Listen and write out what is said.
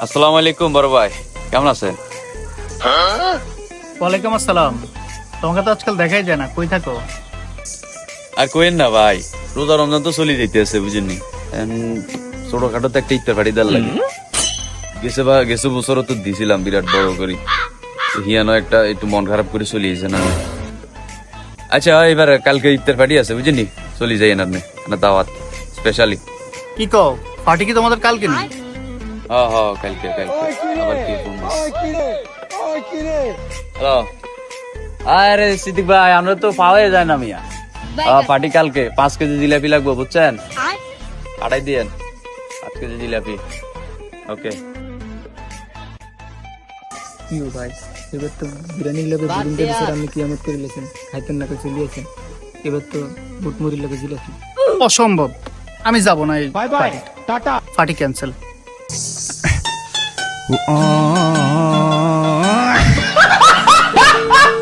আসসালামু আলাইকুম বড় ভাই, কেমন আছেন? ওয়ালাইকুম আসসালাম। তোমাকে তো আজকাল দেখাই যায় না, কই থাকো? আর কোয়েন না ভাই, রোজা রমজান তো চলে যাইতেছে বুঝেননি। ছোটখাটো তো একটা ইফতার পার্টি দেওয়ার লাগে। গেছে বছরও তো দিছিলাম বিরাট বড় করি, হিয়ানো একটা একটু মন খারাপ করে চলে গেছে না। আচ্ছা এবার কালকে ইফতার পার্টি আছে বুঝেননি, চলে যাই না আপনি দাওয়াত স্পেশালি। কি কও, পার্টি কি তোমাদের কালকে নেই? হ্যাঁ হ্যাঁ, কালকে কালকে আবার কি ফোন হ্যালো। আরে সিদ্দিক ভাই, আমরা তো পাওয়াই যায় না মিয়া। পার্টি কালকে 5 কেজি জিলাপি লাগবে বুঝছেন, পাঠাই দিয়েন 5 কেজি জিলাপি। ওকে। কি ভাই, এবার তো বিরিয়ানির লগে বুড়িন্ডা দিছে, আপনি কিয়ামত করে লেছেন, খাইতেন না চলে আছেন। এবার তো বুটমুড়ির লগে জিলাপি। অসম্ভব, আমি যাব না এই পার্টি। Tata, party cancel.